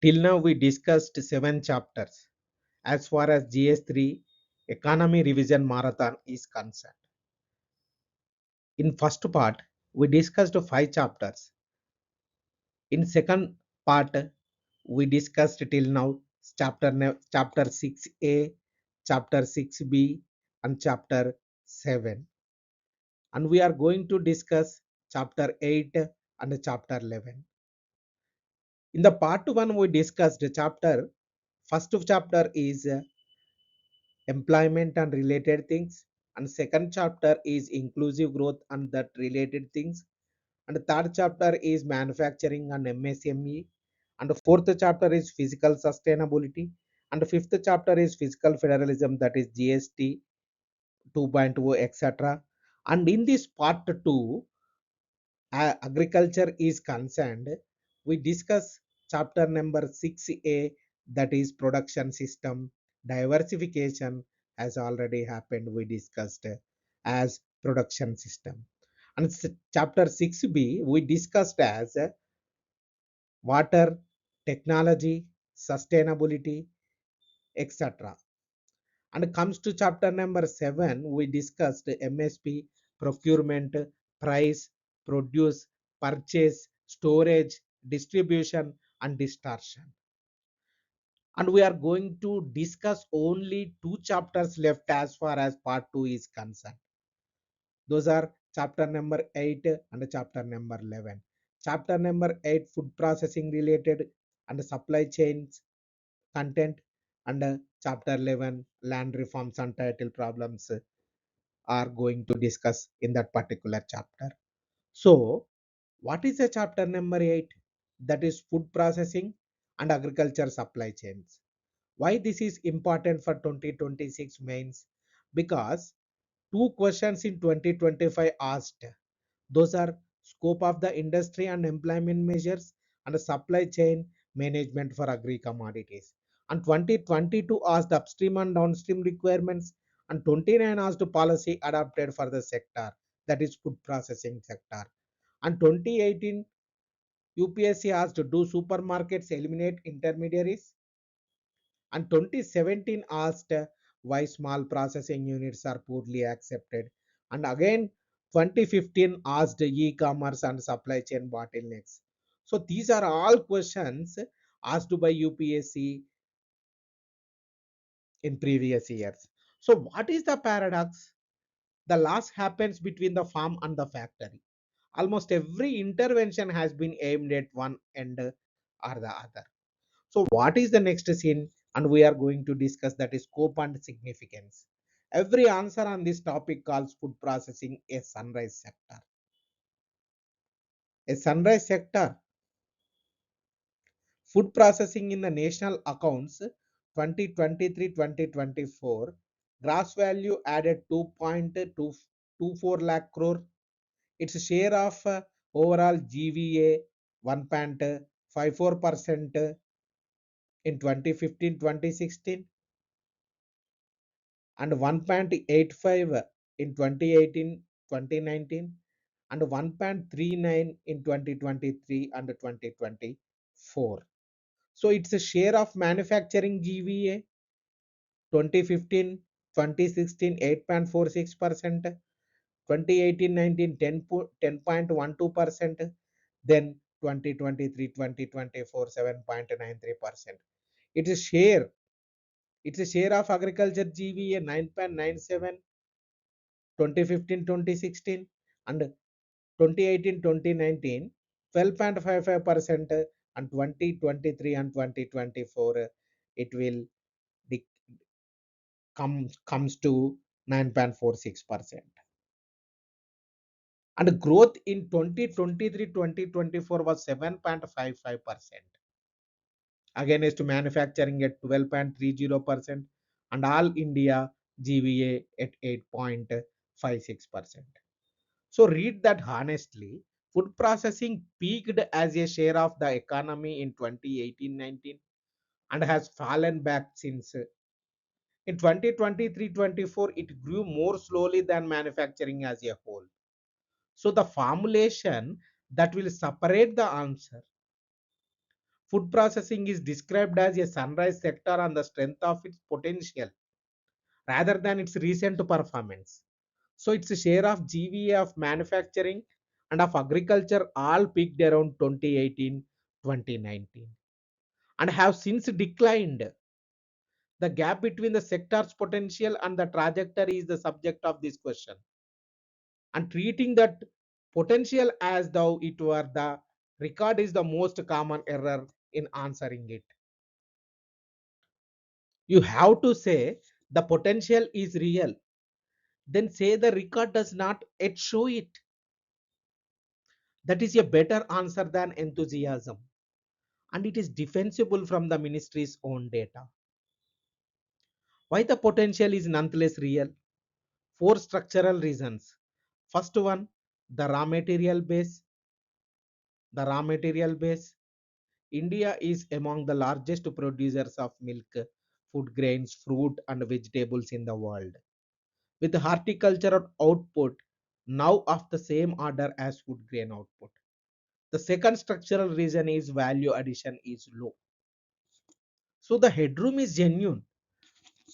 Till now we discussed 7 chapters as far as GS-III Economy Revision Marathon is concerned. In first part, we discussed 5 chapters. In second part, we discussed till now chapter 6A, chapter 6B and chapter 7. And we are going to discuss chapter 8 and chapter 11. In the part 1, we discussed first chapter is employment and related things, and second chapter is inclusive growth and that related things, and third chapter is manufacturing and MSME, and the fourth chapter is physical sustainability, and the fifth chapter is fiscal federalism, that is GST 2.0, etc. And in this part 2, agriculture is concerned, we discuss chapter number 6A, that is production system. Diversification has already happened, we discussed as production system. And chapter 6B we discussed as water, technology, sustainability, etc. And comes to chapter number 7, we discussed MSP, procurement, price, produce, purchase, storage, distribution and distortion. And we are going to discuss only 2 chapters left as far as part 2 is concerned. Those are chapter number 8 and chapter number 11. Chapter number 8, food processing related and supply chains content, and chapter 11, land reforms and title problems, are going to discuss in that particular chapter. So what is the chapter number 8? That is food processing and agriculture supply chains. Why this is important for 2026 mains? Because 2 questions in 2025 asked. Those are scope of the industry and employment measures and supply chain management for agri commodities. And 2022 asked upstream and downstream requirements, and 29 asked policy adopted for the sector, that is food processing sector. And 2018 UPSC asked, do supermarkets eliminate intermediaries? And 2017 asked, why small processing units are poorly accepted? And again 2015 asked, e-commerce and supply chain bottlenecks. So these are all questions asked by UPSC in previous years. So what is the paradox? The loss happens between the farm and the factory. Almost every intervention has been aimed at one end or the other. So what is the next scene? And we are going to discuss that is scope and significance. Every answer on this topic calls food processing a sunrise sector. A sunrise sector. Food processing in the national accounts 2023-2024, gross value added 2.224 lakh crore. Its share of overall GVA 1.54% in 2015-2016 and 1.85 in 2018-2019 and 1.39 in 2023 and 2024. So it's a share of manufacturing GVA 2015 2016 8.46%, 2018-19 10.12%, then 2023-2024 7.93%. It's a share of agriculture GVA 9.97 2015-2016 and 2018-2019 12.55%, and 2023 and 2024 it will comes to 9.46%. And growth in 2023-2024 was 7.55% against manufacturing at 12.30% and all India GVA at 8.56%. So read that honestly. Food processing peaked as a share of the economy in 2018-19 and has fallen back since. In 2023-24, it grew more slowly than manufacturing as a whole. So the formulation that will separate the answer Food processing is described as a sunrise sector on the strength of its potential rather than its recent performance. So its share of GVA of manufacturing and of agriculture all peaked around 2018 2019 and have since declined. The gap between the sector's potential and the trajectory is the subject of this question. And treating that potential as though it were the record is the most common error in answering it. You have to say the potential is real, then say the record does not yet show it. That is a better answer than enthusiasm, and it is defensible from the ministry's own data. Why the potential is nonetheless real? Four structural reasons. First one, the raw material base. The raw material base. India is among the largest producers of milk, food grains, fruit, and vegetables in the world, with horticultural output now of the same order as food grain output. The second structural reason is value addition is low. So the headroom is genuine.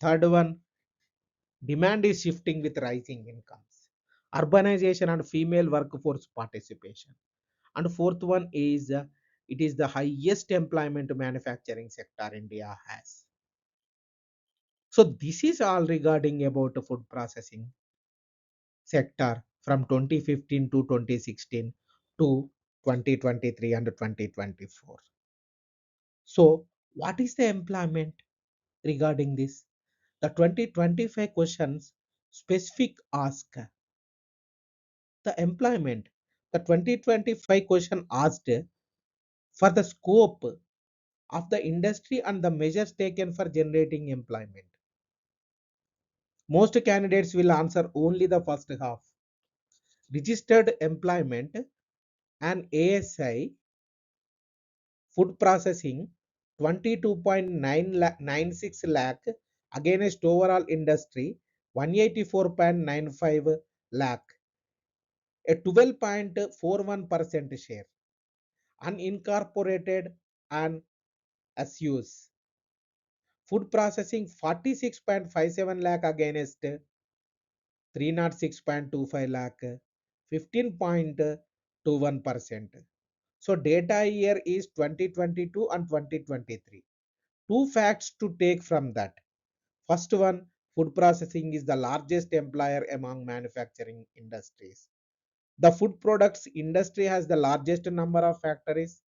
Third one, demand is shifting with rising incomes, urbanization and female workforce participation. And fourth one is it is the highest employment manufacturing sector India has. So this is all regarding about the food processing sector from 2015 to 2016 to 2023 and 2024. So what is the employment regarding this? The 2025 questions specific ask the employment. The 2025 question asked for the scope of the industry and the measures taken for generating employment. Most candidates will answer only the first half. Registered employment and ASI food processing 22.96 lakh against overall industry 184.95 lakh, a 12.41% share. Unincorporated and SUs food processing 46.57 lakh against 306.25 lakh, 15.21%. So data year is 2022 and 2023. Two facts to take from that. First one, food processing is the largest employer among manufacturing industries. The food products industry has the largest number of factories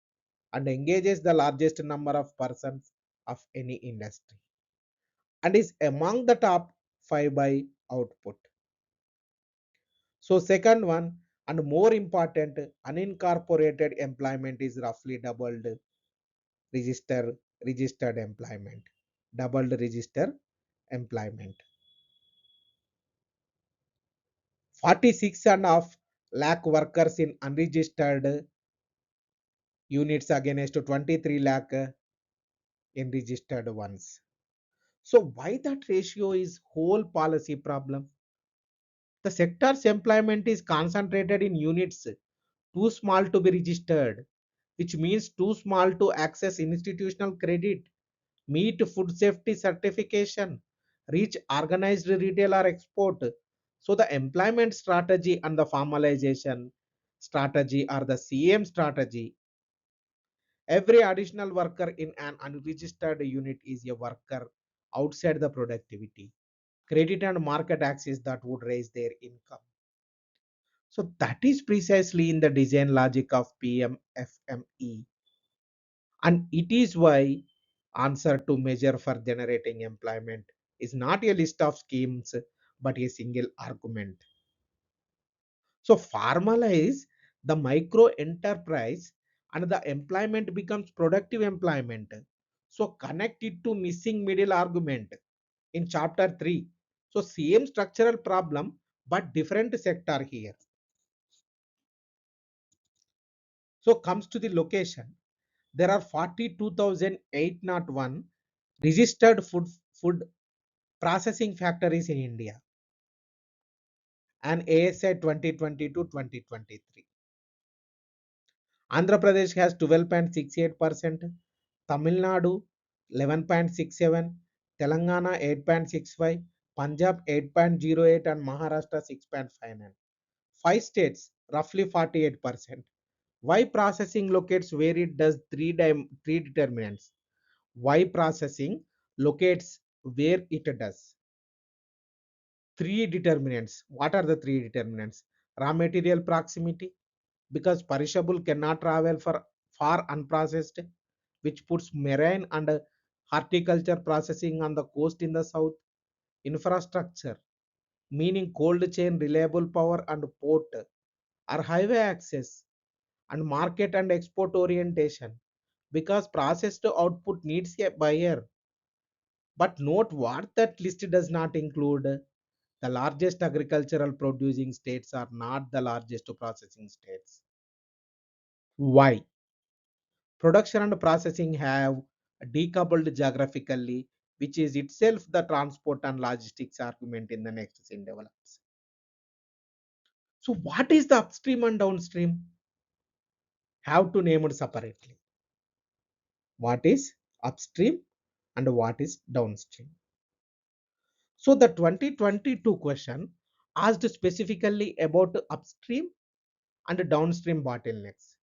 and engages the largest number of persons of any industry and is among the top 5 by output. So second one and more important, unincorporated employment is roughly doubled registered employment. Doubled registered employment. 46 and a half lakh workers in unregistered units against 23 lakh in registered ones. So why that ratio is whole policy problem? The sector's employment is concentrated in units too small to be registered, which means too small to access institutional credit, meet food safety certification, reach organized retail or export. So the employment strategy and the formalization strategy are the same strategy. Every additional worker in an unregistered unit is a worker outside the productivity, credit and market access that would raise their income. So that is precisely in the design logic of PMFME. And it is why answer to measure for generating employment is not a list of schemes but a single argument. So formalize the micro enterprise and the employment becomes productive employment. So connect it to missing middle argument in chapter 3. So same structural problem but different sector here. So comes to the location. There are 42,801 registered food processing factories in India and ASI 2020 to 2023. Andhra Pradesh has 12.68%, Tamil Nadu 11.67, Telangana 8.65, Punjab 8.08 and Maharashtra 6.59. Five states roughly 48%. Why processing locates where it does three determinants. Why processing locates where it does. Three determinants. What are the three determinants? Raw material proximity, because perishable cannot travel for far unprocessed, which puts marine and horticulture processing on the coast in the south. Infrastructure, meaning cold chain, reliable power and port or highway access. And market and export orientation, because processed output needs a buyer. But note what that list does not include. The largest agricultural producing states are not the largest processing states. Why? Production and processing have decoupled geographically, which is itself the transport and logistics argument in the next scene develops. So, what is the upstream and downstream? Have to name it separately. What is upstream and what is downstream? So, the 2022 question asked specifically about upstream and downstream bottlenecks.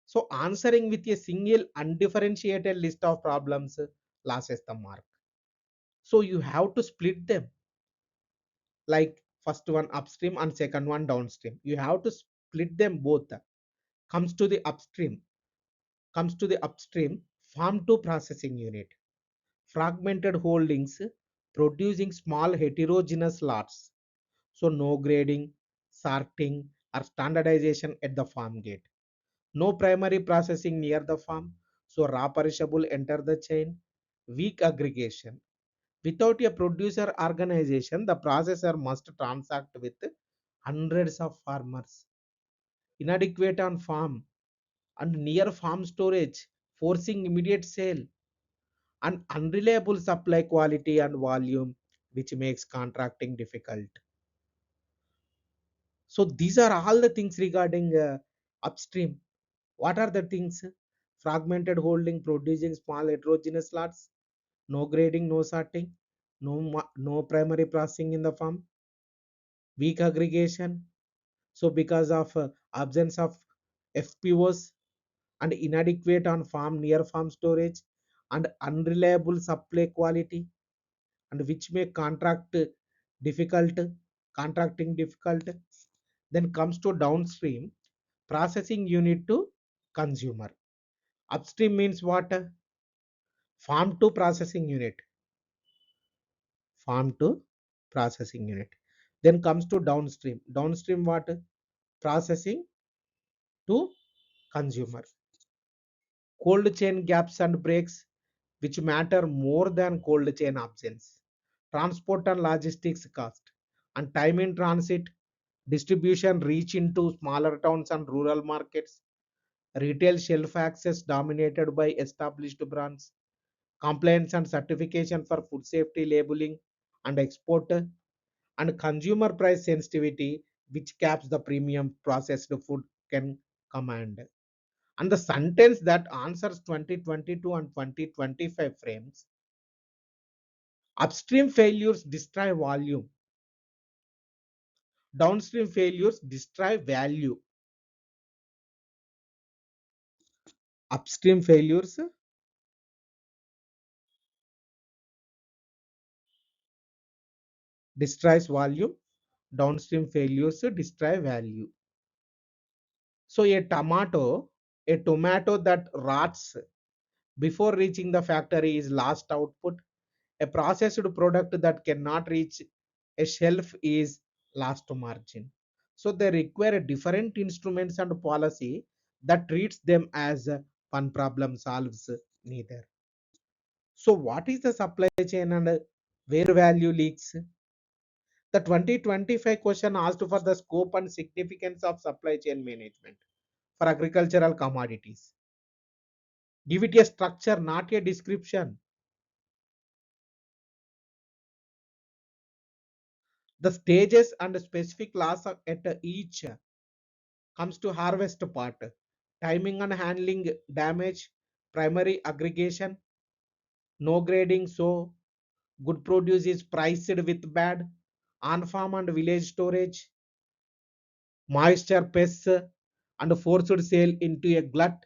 So, answering with a single undifferentiated list of problems loses the mark. So, you have to split them, like first one upstream and second one downstream. You have to split them both. Comes to the upstream, farm to processing unit, fragmented holdings producing small heterogeneous lots. So, no grading, sorting, or standardization at the farm gate. No primary processing near the farm, so raw perishable enter the chain. Weak aggregation. Without a producer organization, the processor must transact with hundreds of farmers. Inadequate on farm and near farm storage, forcing immediate sale. And unreliable supply quality and volume, which makes contracting difficult. So these are all the things regarding upstream. What are the things? Fragmented holding producing small heterogeneous lots, no grading, no sorting, no primary processing in the farm, weak aggregation. So because of absence of FPOs and inadequate on farm near farm storage and unreliable supply quality, and which make difficult, contracting difficult. Then comes to downstream processing unit to consumer. Upstream means what? Farm to processing unit. Farm to processing unit. Then comes to downstream. Downstream what? Processing to consumer. Cold chain gaps and breaks, which matter more than cold chain absence. Transport and logistics cost. And time in transit, distribution reach into smaller towns and rural markets. Retail shelf access dominated by established brands. Compliance and certification for food safety labeling and export, and consumer price sensitivity, which caps the premium processed food can command. And the sentence that answers 2022 and 2025 frames: upstream failures destroy volume, downstream failures destroy value. Upstream failures destroys volume, downstream failures destroy value. So a tomato that rots before reaching the factory is lost output. A processed product that cannot reach a shelf is lost margin. So they require different instruments and policy that treats them as one problem solves neither. So what is the supply chain and where value leaks? The 2025 question asked for the scope and significance of supply chain management for agricultural commodities. Give it a structure, not a description. The stages and specific laws at each. Comes to harvest part, timing and handling damage, primary aggregation, no grading, so good produce is priced with bad, on farm and village storage, moisture pests and forced sale into a glut,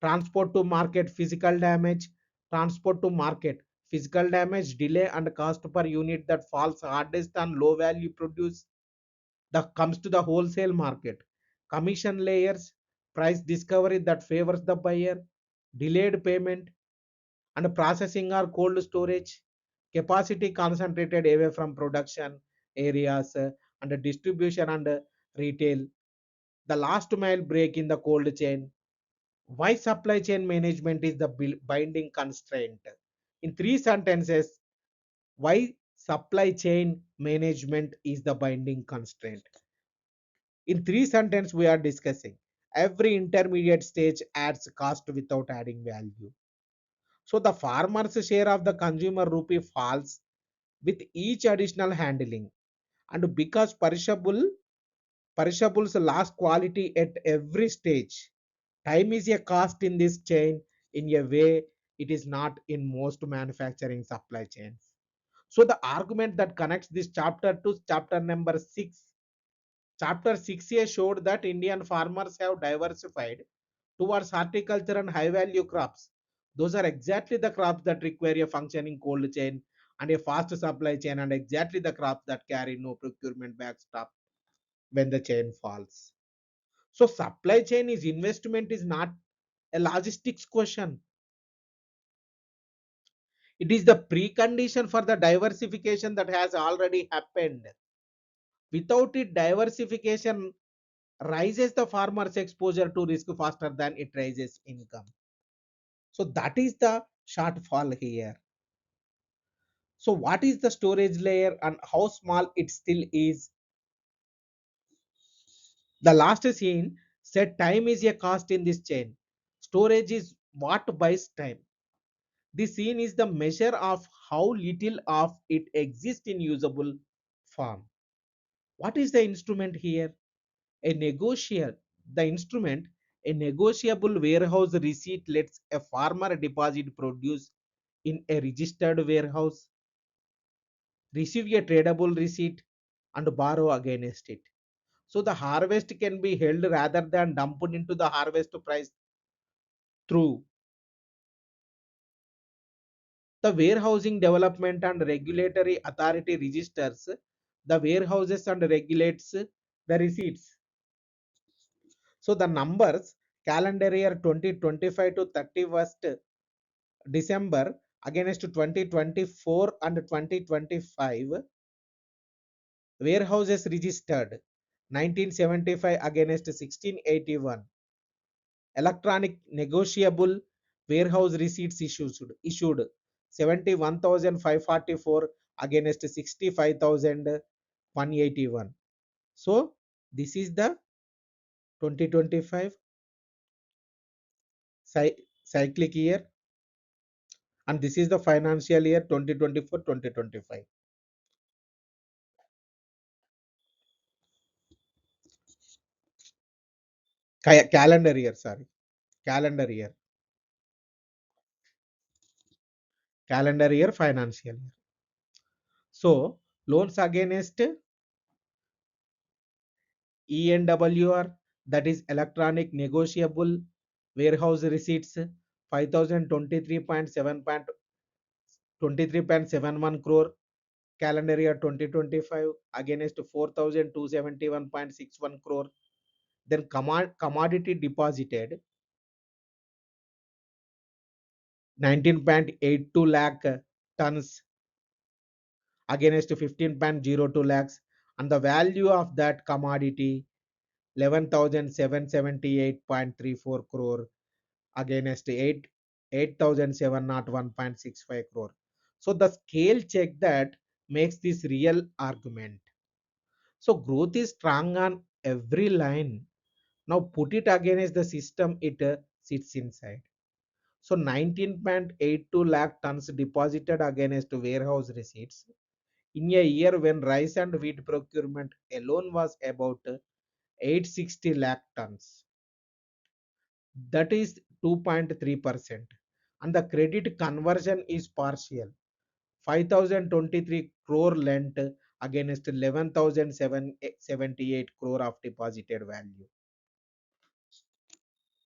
transport to market, physical damage, transport to market, physical damage, delay and cost per unit that falls hardest on low value produce that comes to the wholesale market, commission layers, price discovery that favors the buyer, delayed payment and processing or cold storage, capacity concentrated away from production areas and distribution and retail, the last mile break in the cold chain. Why supply chain management is the binding constraint? In three sentences, why supply chain management is the binding constraint? In three sentences, we are discussing every intermediate stage adds cost without adding value. So the farmer's share of the consumer rupee falls with each additional handling. And because perishables last quality at every stage, time is a cost in this chain in a way it is not in most manufacturing supply chains. So the argument that connects this chapter to chapter number 6, chapter 6a showed that Indian farmers have diversified towards horticulture and high value crops. Those are exactly the crops that require a functioning cold chain and a fast supply chain, and exactly the crops that carry no procurement backstop when the chain falls. So supply chain is investment is not a logistics question. It is the precondition for the diversification that has already happened. Without it, diversification rises the farmer's exposure to risk faster than it raises income. So that is the shortfall here. So what is the storage layer and how small it still is? The last scene said time is a cost in this chain. Storage is what buys time. This scene is the measure of how little of it exists in usable form. What is the instrument here? A negotiable. The instrument, a negotiable warehouse receipt lets a farmer deposit produce in a registered warehouse, receive a tradable receipt, and borrow against it. So the harvest can be held rather than dumped into the harvest price through the warehousing development and regulatory authority registers the warehouses and regulates the receipts. So the numbers calendar year 2025 to 31st December against 2024 and 2025 warehouses registered 1975 against 1681, electronic negotiable warehouse receipts issued 71,544 against 65,181. So this is the 2025 cyclic year, and this is the financial year 2024-2025. Calendar year, sorry, calendar year, calendar year, financial year. So loans against ENWR, that is electronic negotiable warehouse receipts, 5023.71 crore calendar year 2025 against 4271.61 crore. Then commodity deposited 19.82 lakh tons against 15.02 lakhs, and the value of that commodity 11,778.34 crore against 8,701.65 crore. So the scale check that makes this real argument. So growth is strong on every line. Now put it against the system it sits inside. So 19.82 lakh tons deposited against warehouse receipts in a year when rice and wheat procurement alone was about 860 lakh tons. That is 2.3%, and the credit conversion is partial. 5,023 crore lent against 11,778 crore of deposited value.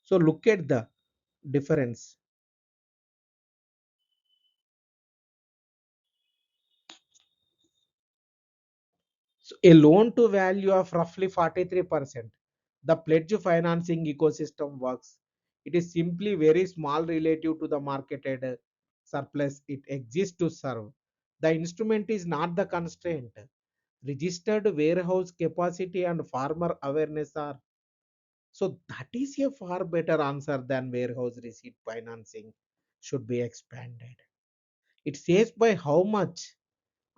So look at the difference. So a loan to value of roughly 43%. The pledge financing ecosystem works. It is simply very small relative to the marketed surplus it exists to serve. The instrument is not the constraint. Registered warehouse capacity and farmer awareness are. So that is a far better answer than warehouse receipt financing should be expanded. It says by how much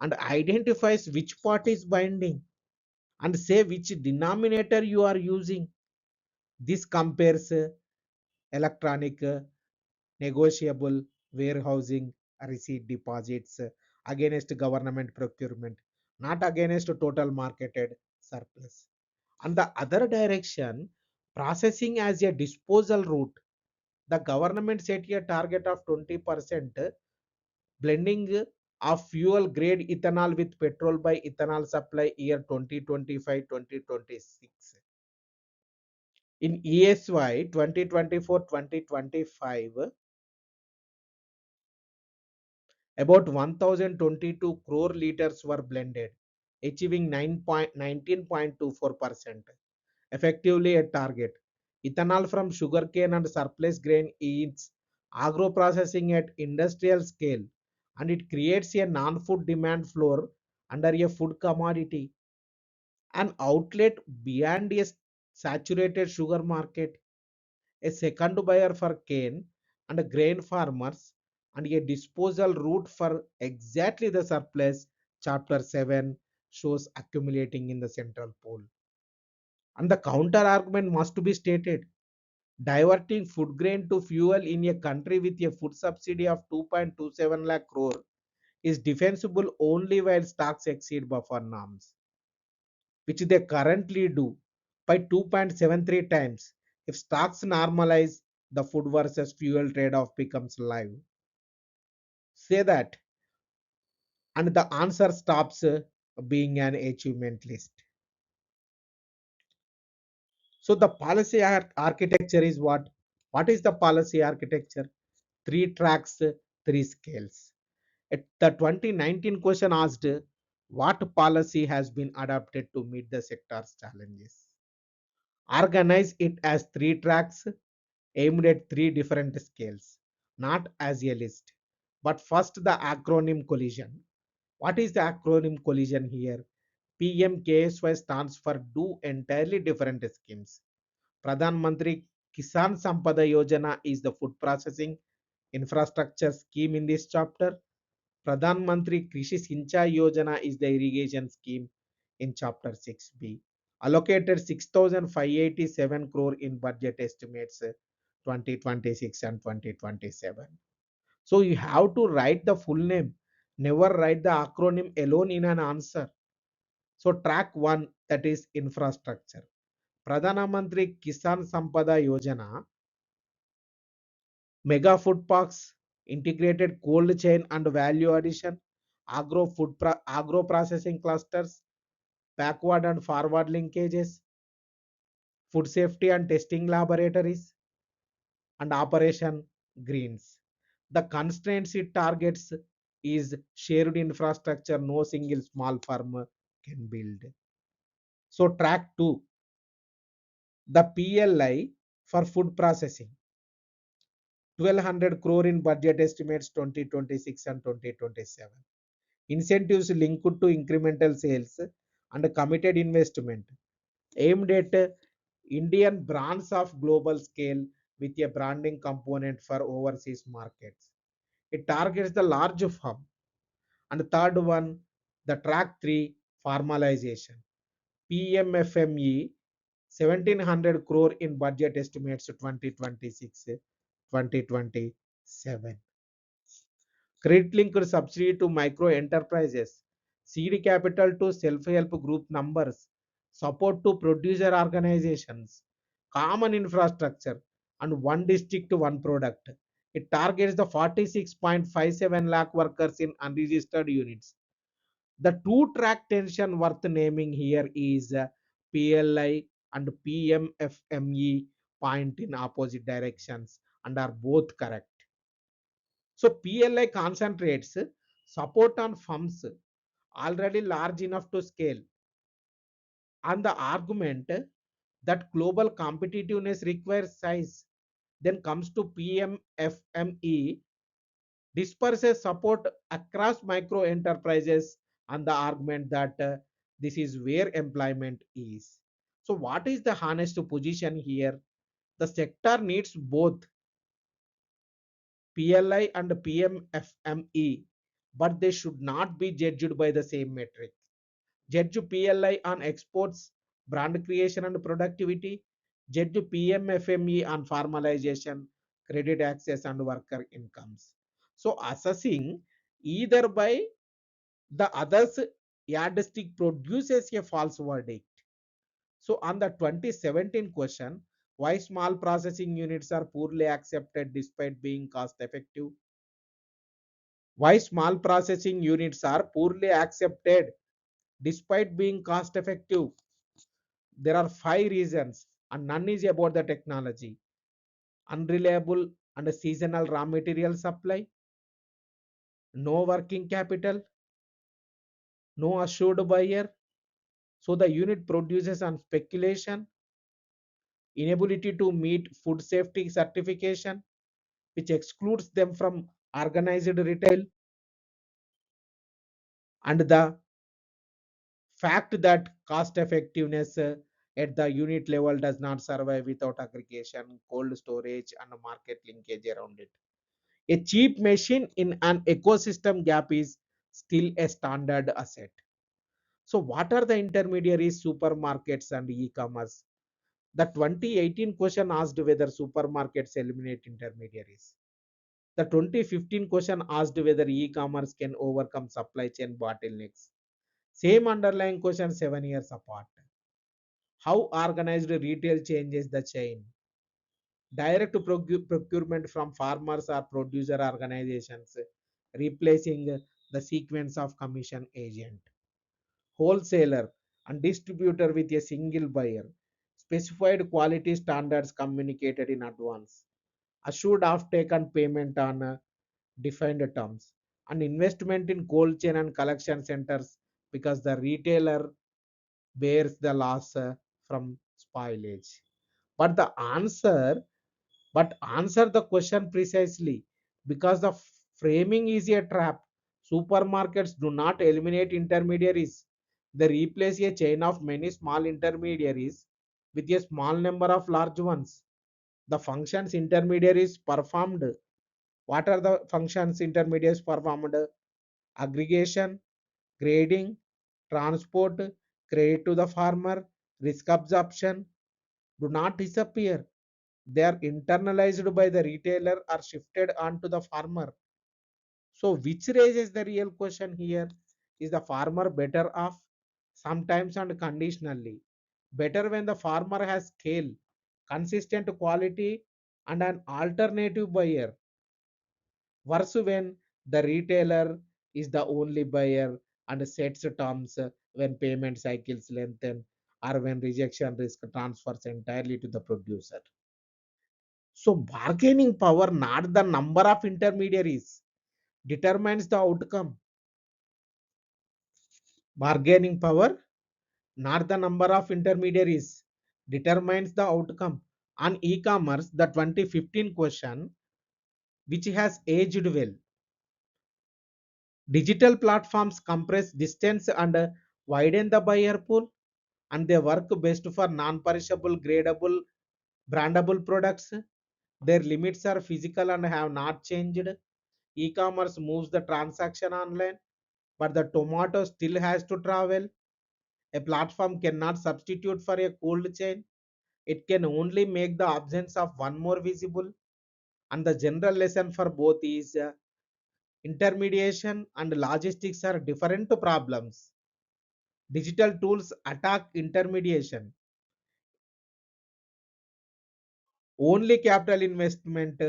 and identifies which part is binding and say which denominator you are using. This compares electronic negotiable warehousing receipt deposits against government procurement, not against total marketed surplus. On the other direction, processing as a disposal route, the government set a target of 20% blending of fuel grade ethanol with petrol by ethanol supply year 2025-2026. In ESY 2024-2025, about 1022 crore liters were blended, achieving 19.24%, effectively a target. Ethanol from sugarcane and surplus grain is agro-processing at industrial scale, and it creates a non-food demand floor under a food commodity, an outlet beyond a saturated sugar market, a second buyer for cane and grain farmers, and a disposal route for exactly the surplus chapter 7 shows accumulating in the central pool. And the counter argument must be stated. Diverting food grain to fuel in a country with a food subsidy of 2.27 lakh crore is defensible only while stocks exceed buffer norms, which they currently do by 2.73 times. If stocks normalize, the food versus fuel trade-off becomes live. Say that, and the answer stops being an achievement list. So the policy architecture is what? What is the policy architecture? Three tracks, three scales. The 2019 question asked, what policy has been adopted to meet the sector's challenges? Organize it as three tracks aimed at three different scales, not as a list. But first, the acronym collision. What is the acronym collision here? PMKSY stands for two entirely different schemes. Pradhan Mantri Kisan Sampada Yojana is the food processing infrastructure scheme in this chapter. Pradhan Mantri Krishi Sinchai Yojana is the irrigation scheme in chapter 6b. Allocated 6,587 crore in budget estimates 2026 and 2027. So you have to write the full name. Never write the acronym alone in an answer. So track 1, that is infrastructure. Pradhana Mantri Kisan Sampada Yojana, mega food parks, integrated cold chain and value addition, agro processing clusters, backward and forward linkages, food safety and testing laboratories, and operation greens. The constraints it targets is shared infrastructure no single small firm can build. So track 2, the PLI for food processing. 1200 crore in budget estimates 2026 and 2027. Incentives linked to incremental sales and committed investment aimed at Indian brands of global scale with a branding component for overseas markets. It targets the large firm. And the third one, the track 3, formalization. PMFME 1700 crore in budget estimates 2026 2027. Credit linked subsidy to micro enterprises, seed capital to self-help group numbers, support to producer organizations, common infrastructure, and one district to one product. It targets the 46.57 lakh workers in unregistered units. The two track tension worth naming here is PLI and PMFME point in opposite directions and are both correct. So PLI concentrates support on firms already large enough to scale. On the argument that global competitiveness requires size, then comes to PMFME, disperses support across micro enterprises on the argument that this is where employment is. So, what is the honest position here? The sector needs both PLI and PMFME, but they should not be judged by the same metric. Judge PLI on exports, brand creation and productivity. Judge PMFME on formalization, credit access and worker incomes. So assessing either by the other's yardstick produces a false verdict. So on the 2017 question, why small processing units are poorly accepted despite being cost effective? Why small processing units are poorly accepted despite being cost effective? There are five reasons, and none is about the technology. Unreliable and seasonal raw material supply, no working capital, no assured buyer. So the unit produces on speculation, inability to meet food safety certification, which excludes them from organized retail, and the fact that cost effectiveness at the unit level does not survive without aggregation, cold storage, and market linkage around it. A cheap machine in an ecosystem gap is still a standard asset. So, what are the intermediaries, supermarkets, and e commerce? The 2018 question asked whether supermarkets eliminate intermediaries. The 2015 question asked whether e commerce can overcome supply chain bottlenecks. Same underlying question 7 years apart. How organized retail changes the chain? Direct procurement from farmers or producer organizations, replacing the sequence of commission agent. Wholesaler and distributor with a single buyer. Specified quality standards communicated in advance. Assured offtake and payment on defined terms. And investment in cold chain and collection centers because the retailer bears the loss from spoilage. But the answer answer the question precisely, because the framing is a trap. Supermarkets do not eliminate intermediaries, they replace a chain of many small intermediaries with a small number of large ones. The functions intermediaries performed, what are the functions intermediaries performed? Aggregation, grading, transport, credit to the farmer, risk absorption, do not disappear. They are internalized by the retailer or shifted onto the farmer. So, which raises the real question here, is the farmer better off? Sometimes and conditionally. Better when the farmer has scale, consistent quality, and an alternative buyer. Worse when the retailer is the only buyer and sets terms when payment cycles lengthen or when rejection risk transfers entirely to the producer. So bargaining power, not the number of intermediaries, determines the outcome. Bargaining power, not the number of intermediaries, determines the outcome. On e-commerce, the 2015 question, which has aged well. Digital platforms compress distance and widen the buyer pool, and they work best for non-perishable, gradable, brandable products. Their limits are physical and have not changed. E-commerce moves the transaction online, but the tomato still has to travel. A platform cannot substitute for a cold chain. It can only make the absence of one more visible. And the general lesson for both is intermediation and logistics are different problems. Digital tools attack intermediation. Only capital investment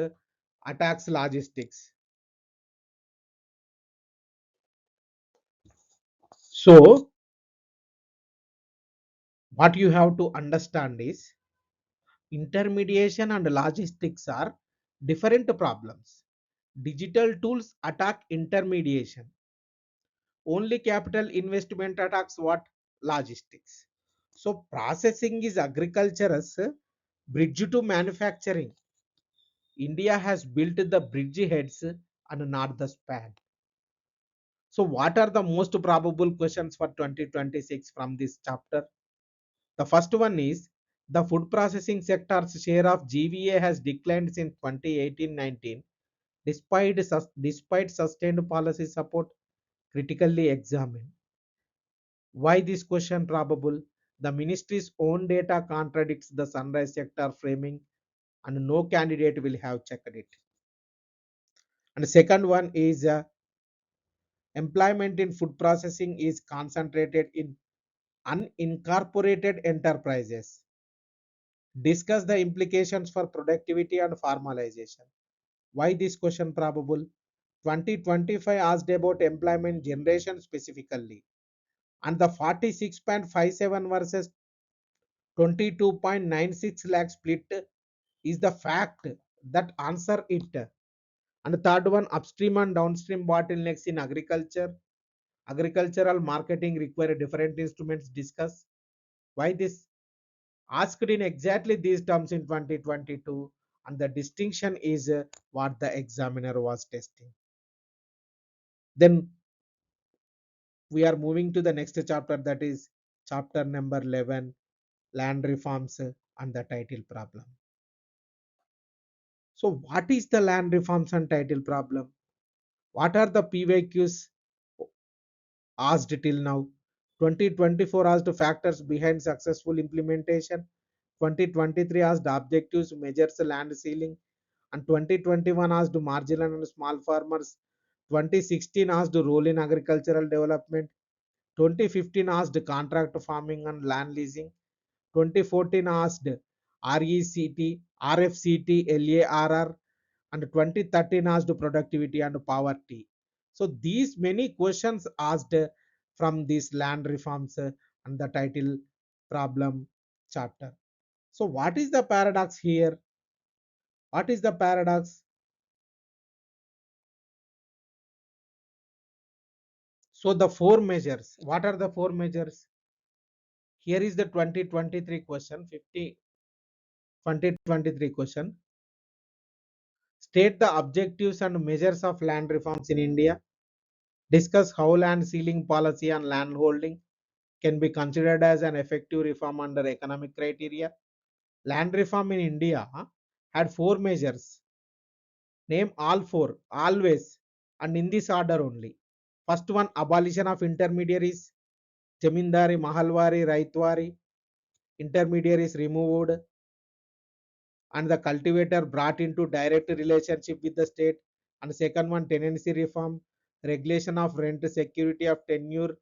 attacks logistics. So, what you have to understand is intermediation and logistics are different problems. Digital tools attack intermediation. Only capital investment attacks what? Logistics. So, processing is agriculture's bridge to manufacturing. India has built the bridge heads and not the span. So, what are the most probable questions for 2026 from this chapter? The first one is the food processing sector's share of GVA has declined since 2018-19 despite sustained policy support. Critically examined. Why this question probable? The ministry's own data contradicts the sunrise sector framing and no candidate will have checked it. And the second one is employment in food processing is concentrated in unincorporated enterprises. Discuss the implications for productivity and formalization. Why this question probable? 2025 asked about employment generation specifically, and the 46.57 versus 22.96 lakh split is the fact that answer it. And the third one, upstream and downstream bottlenecks in agriculture. Agricultural marketing require different instruments. Discuss why this asked in exactly these terms in 2022, and the distinction is what the examiner was testing. Then we are moving to the next chapter, that is chapter number 11, land reforms and the title problem. So what is the land reforms and title problem? What are the PYQs asked till now? 2024 asked factors behind successful implementation. 2023 asked objectives, measures, land ceiling, and 2021 asked marginal and small farmers. 2016 asked role in agricultural development. 2015 asked contract farming and land leasing. 2014 asked RECT, RFCT, LARR, and 2013 asked productivity and poverty. So these many questions asked from this land reforms and the title problem chapter. So what is the paradox here? What is the paradox? So the four measures. What are the four measures? Here is the 2023 question, 2023 question. State the objectives and measures of land reforms in India. Discuss how land ceiling policy and land holding can be considered as an effective reform under economic criteria. Land reform in India had four measures. Name all four, always, and in this order only. First one, abolition of intermediaries, Jamindari, Mahalwari, Raitwari, intermediaries removed, and the cultivator brought into direct relationship with the state. And second one, tenancy reform, regulation of rent, security of tenure,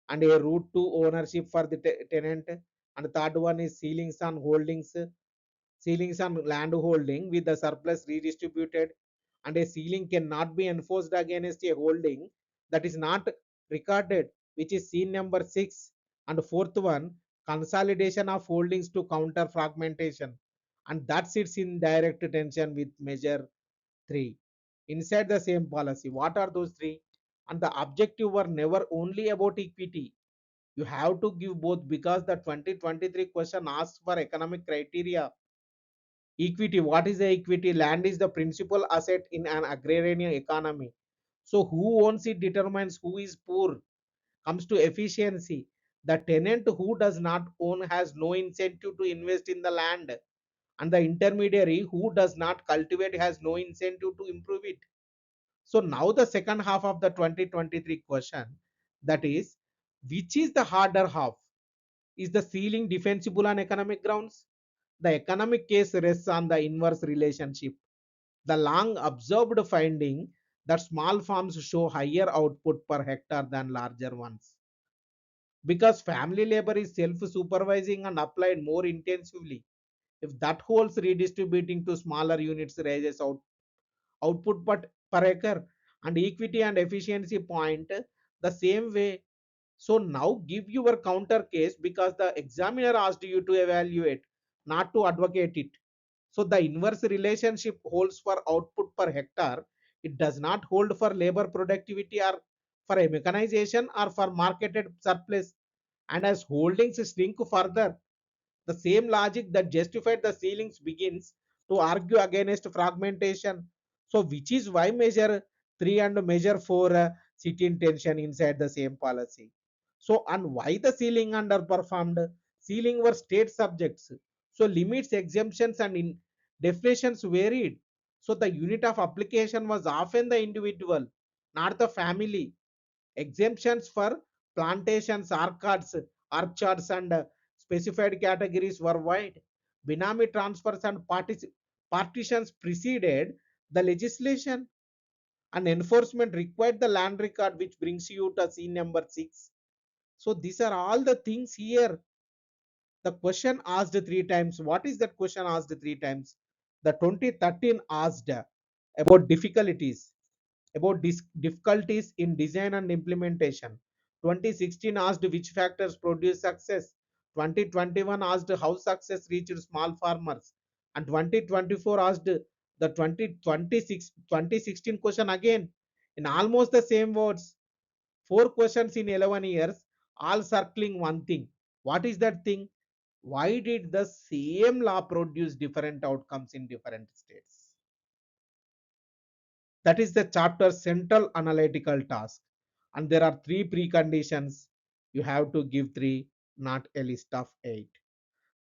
and a route to ownership for the tenant. And third one is ceilings on land holding with the surplus redistributed, and a ceiling cannot be enforced against a holding that is not recorded, which is scene number 6. And fourth one, consolidation of holdings to counter fragmentation, and that sits in direct tension with measure 3 inside the same policy. What are those three? And the objective were never only about equity. You have to give both, because the 2023 question asks for economic criteria. Equity, what is the equity? Land is the principal asset in an agrarian economy, so who owns it determines who is poor. Comes to efficiency, the tenant who does not own has no incentive to invest in the land, and the intermediary who does not cultivate has no incentive to improve it. So now the second half of the 2023 question, that is, which is the harder half? Is the ceiling defensible on economic grounds? The economic case rests on the inverse relationship. The long observed finding that small farms show higher output per hectare than larger ones, because family labor is self supervising and applied more intensively. If that holds, redistributing to smaller units raises output per acre and equity and efficiency point the same way. So now give your counter case because the examiner asked you to evaluate, not to advocate it. So the inverse relationship holds for output per hectare. It does not hold for labor productivity or for a mechanization or for marketed surplus. And as holdings shrink further, the same logic that justified the ceilings begins to argue against fragmentation. So, which is why measure 3 and measure 4 sit in tension inside the same policy. So, and why the ceiling underperformed? Ceiling were state subjects. So, limits, exemptions, and definitions varied. So, the unit of application was often the individual, not the family. Exemptions for plantations, orchards, and specified categories were wide. Binami transfers and partitions preceded the legislation, and enforcement required the land record, which brings you to scene number 6. So these are all the things here. The question asked 3 times. What is that question asked 3 times? The 2013 asked about difficulties, difficulties in design and implementation. 2016 asked which factors produce success. 2021 asked how success reached small farmers. And 2024 asked the 2016 question again in almost the same words. 4 questions in 11 years, all circling one thing. What is that thing? Why did the same law produce different outcomes in different states? That is the chapter's central analytical task. And there are 3 preconditions. You have to give 3, not a list of 8.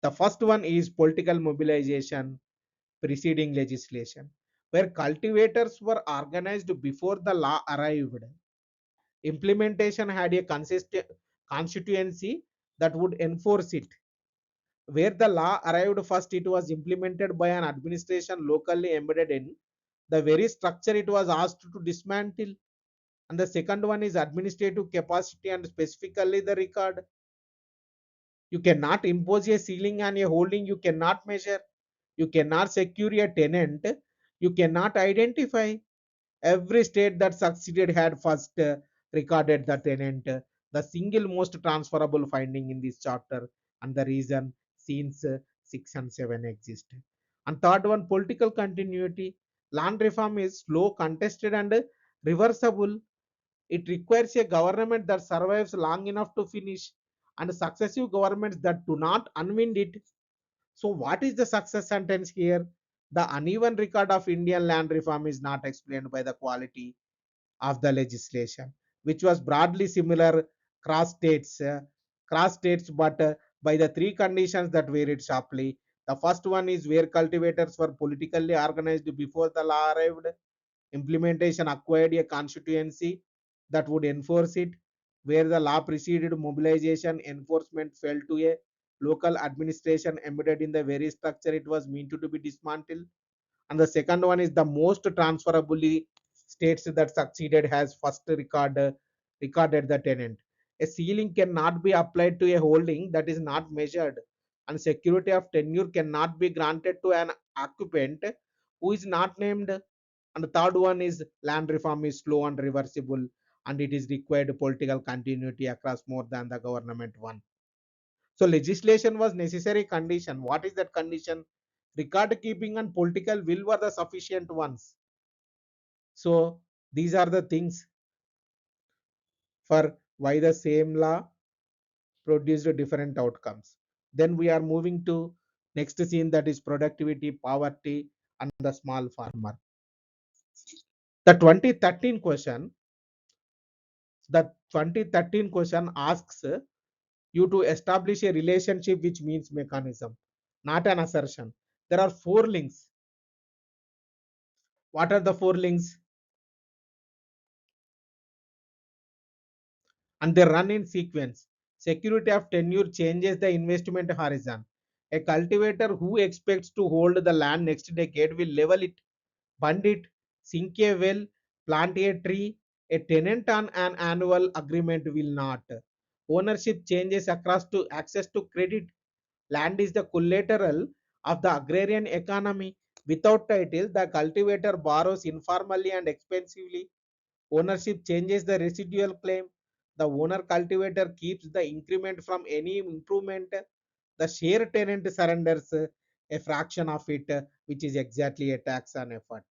The first one is political mobilization preceding legislation, where cultivators were organized before the law arrived. Implementation had a consistent constituency that would enforce it. Where the law arrived first, it was implemented by an administration locally embedded in the very structure it was asked to dismantle. And the second one is administrative capacity and specifically the record. You cannot impose a ceiling on a holding you cannot measure. You cannot secure a tenant. You cannot identify. Every state that succeeded had first recorded the tenant, the single most transferable finding in this chapter, and the reason scenes 6 and 7 exist. And third one, political continuity. Land reform is slow, contested, and reversible. It requires a government that survives long enough to finish, and successive governments that do not unwind it. So, what is the success sentence here? The uneven record of Indian land reform is not explained by the quality of the legislation, which was broadly similar cross states, but by the 3 conditions that varied sharply. The first one is where cultivators were politically organized before the law arrived. Implementation acquired a constituency that would enforce it. Where the law preceded mobilization, enforcement fell to a local administration embedded in the very structure it was meant to be dismantled. And the second one is the most transferably states that succeeded has first recorded the tenant. A ceiling cannot be applied to a holding that is not measured, and security of tenure cannot be granted to an occupant who is not named. And the third one is land reform is slow and reversible, and it is required political continuity across more than the government one. So legislation was necessary condition. What is that condition? Record keeping and political will were the sufficient ones. So these are the things for why the same law produced different outcomes. Then we are moving to next scene, that is productivity, poverty, and the small farmer. The 2013 question, the 2013 question asks you to establish a relationship, which means mechanism, not an assertion. There are 4 links. What are the 4 links? And they run in sequence. Security of tenure changes the investment horizon. A cultivator who expects to hold the land next decade will level it, bund it, sink a well, plant a tree. A tenant on an annual agreement will not. Ownership changes across to access to credit. Land is the collateral of the agrarian economy. Without title, the cultivator borrows informally and expensively. Ownership changes the residual claim. The owner cultivator keeps the increment from any improvement. The share tenant surrenders a fraction of it, which is exactly a tax on effort.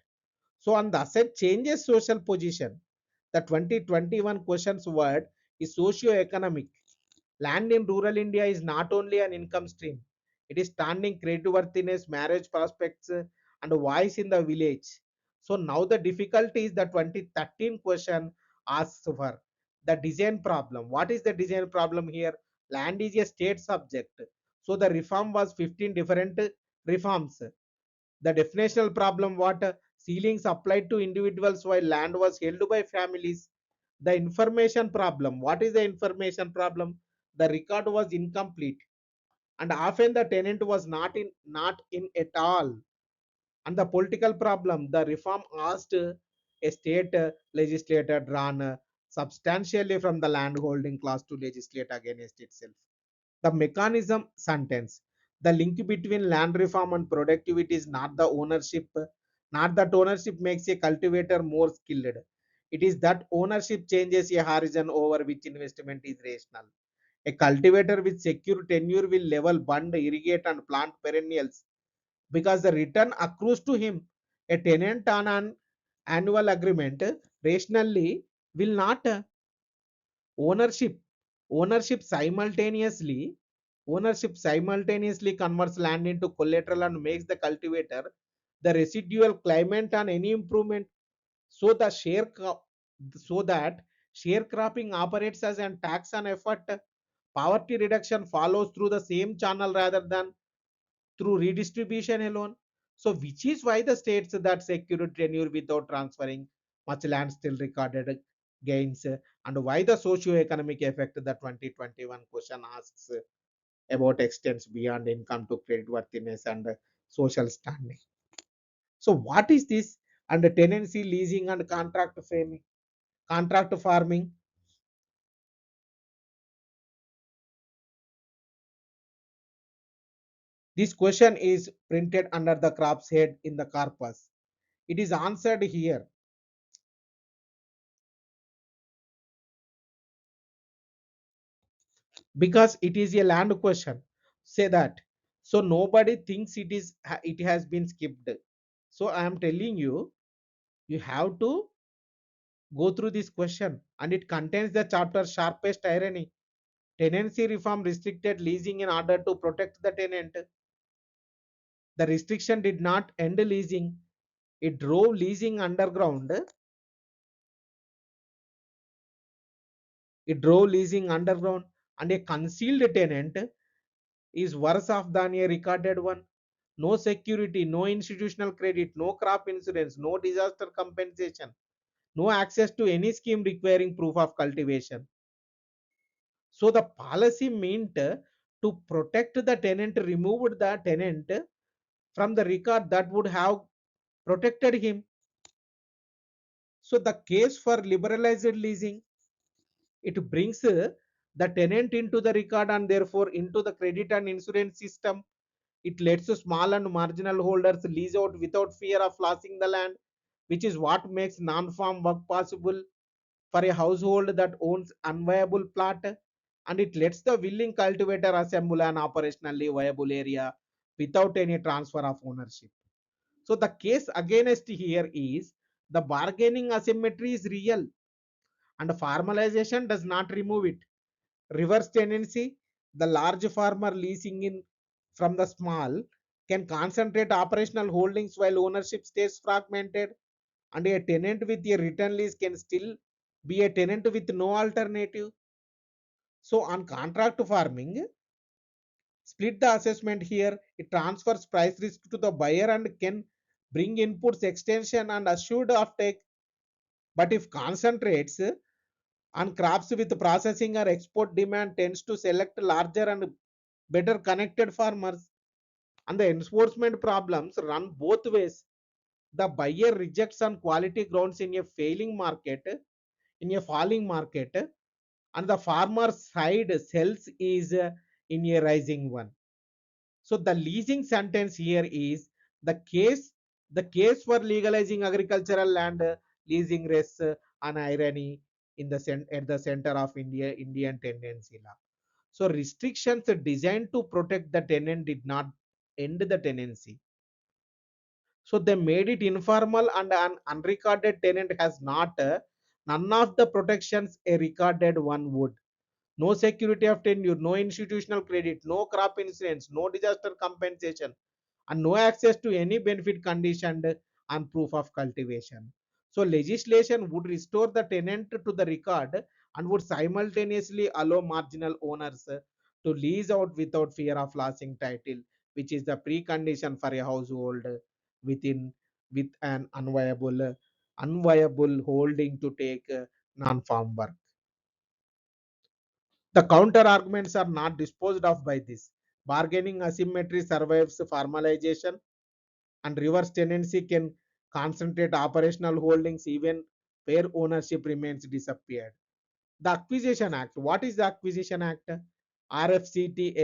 So, on the asset changes social position. The 2021 questions word is socio-economic. Land in rural India is not only an income stream, it is standing creditworthiness, marriage prospects, and voice in the village. So now the difficulty is the 2013 question asks for the design problem. What is the design problem here? Land is a state subject. So the reform was 15 different reforms. The definitional problem, what ceilings applied to individuals while land was held by families. The information problem, what is the information problem? The record was incomplete and often the tenant was not in at all. And the political problem, the reform asked a state legislator drawn substantially from the landholding class to legislate against itself. The mechanism sentence, the link between land reform and productivity is not the ownership, not that ownership makes a cultivator more skilled. It is that ownership changes a horizon over which investment is rational. A cultivator with secure tenure will level, bund, irrigate, and plant perennials because the return accrues to him. A tenant on an annual agreement rationally will not. Ownership ownership simultaneously converts land into collateral and makes the cultivator the residual claimant on any improvement. So the so that sharecropping operates as an tax on effort. Poverty reduction follows through the same channel rather than through redistribution alone. So, which is why the states that secured tenure without transferring much land still recorded gains, and why the socio-economic effect the 2021 question asks about extends beyond income to creditworthiness and social standing. So, what is this? And tenancy, leasing, and contract farming. This question is printed under the crops head in the corpus. It is answered here because it is a land question. Say that. So nobody thinks it has been skipped. So I am telling you, you have to go through this question and it contains the chapter sharpest irony. Tenancy reform restricted leasing in order to protect the tenant. The restriction did not end leasing. It drove leasing underground. It drove leasing underground and a concealed tenant is worse off than a recorded one. No security, no institutional credit, no crop insurance, no disaster compensation, no access to any scheme requiring proof of cultivation. So the policy meant to protect the tenant, removed the tenant from the record that would have protected him. So the case for liberalized leasing, it brings the tenant into the record and therefore into the credit and insurance system. It lets small and marginal holders lease out without fear of losing the land, which is what makes non-farm work possible for a household that owns unviable plot. And it lets the willing cultivator assemble an operationally viable area without any transfer of ownership. So the case against here is the bargaining asymmetry is real and formalization does not remove it. Reverse tendency, the large farmer leasing in from the small can concentrate operational holdings while ownership stays fragmented, and a tenant with a written lease can still be a tenant with no alternative. So on contract farming, split the assessment here, it transfers price risk to the buyer and can bring inputs extension and assured offtake. But if concentrates on crops with processing or export demand tends to select larger and better connected farmers. And the enforcement problems run both ways. The buyer rejects on quality grounds in a failing market, in a falling market, and the farmer side sells is in a rising one. So the leasing sentence here is the case the case for legalizing agricultural land leasing rests an irony in at the center of Indian tendency law. So restrictions designed to protect the tenant did not end the tenancy. So they made it informal, and an unrecorded tenant has not none of the protections a recorded one would. No security of tenure, no institutional credit, no crop insurance, no disaster compensation, and no access to any benefit conditioned on proof of cultivation. So legislation would restore the tenant to the record and would simultaneously allow marginal owners to lease out without fear of losing title, which is the precondition for a household within with an unviable holding to take non-farm work. The counter arguments are not disposed of by this. Bargaining asymmetry survives formalization, and reverse tenancy can concentrate operational holdings even where ownership remains disappeared. The Acquisition Act. What is the Acquisition Act? RFCT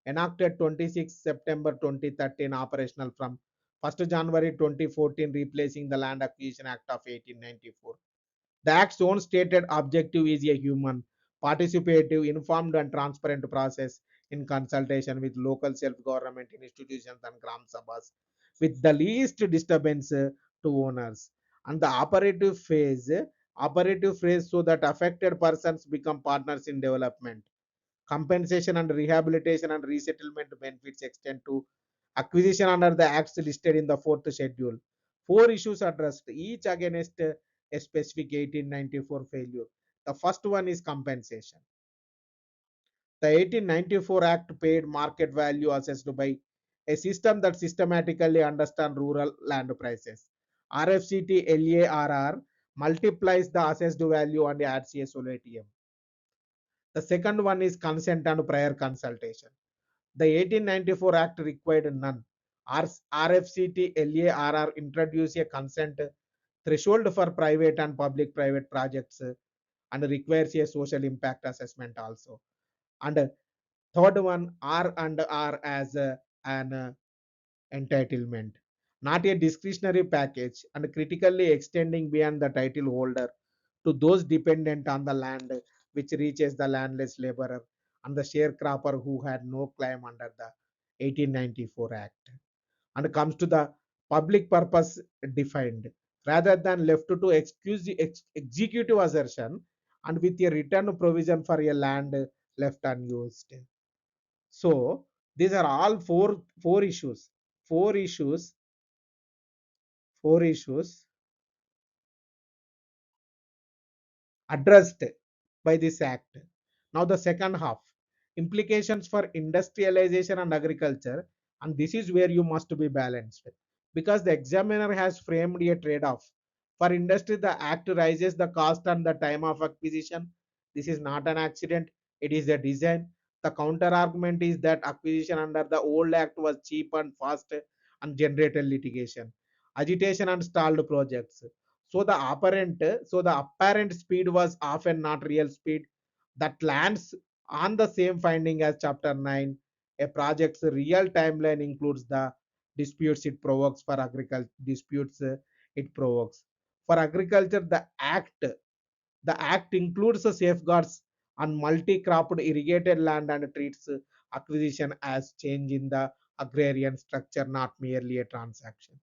enacted 26 September 2013, operational from 1st January 2014, replacing the Land Acquisition Act of 1894. The Act's own stated objective is a human, participative, informed, and transparent process in consultation with local self-government institutions and Gram Sabhas, with the least disturbance to owners. And the operative phase so that affected persons become partners in development. Compensation and rehabilitation and resettlement benefits extend to acquisition under the acts listed in the fourth schedule. Four issues addressed, each against a specific 1894 failure. The first one is compensation. The 1894 Act paid market value assessed by a system that systematically understands rural land prices. RFCT LARR multiplies the assessed value and adds a solatium. The second one is consent and prior consultation. The 1894 Act required none. RFCT LARR introduced a consent threshold for private and public-private projects and requires a social impact assessment also. And third one, R and R as an entitlement, not a discretionary package, and critically extending beyond the title holder to those dependent on the land, which reaches the landless laborer and the sharecropper who had no claim under the 1894 Act, and comes to the public purpose defined rather than left to executive assertion, and with a written provision for a land left unused. So these are all four issues, four issues, four issues addressed by this act. Now, the second half, implications for industrialization and agriculture, and this is where you must be balanced because the examiner has framed a trade off. For industry, the act raises the cost and the time of acquisition. This is not an accident, it is a design. The counter argument is that acquisition under the old act was cheap and fast and generated litigation, agitation, and stalled projects. So the apparent speed was often not real speed that lands on the same finding as chapter 9. A project's real timeline includes the disputes it provokes. For agriculture disputes it provokes. For agriculture, the act includes the safeguards on multi-cropped irrigated land and treats acquisition as change in the agrarian structure, not merely a transaction.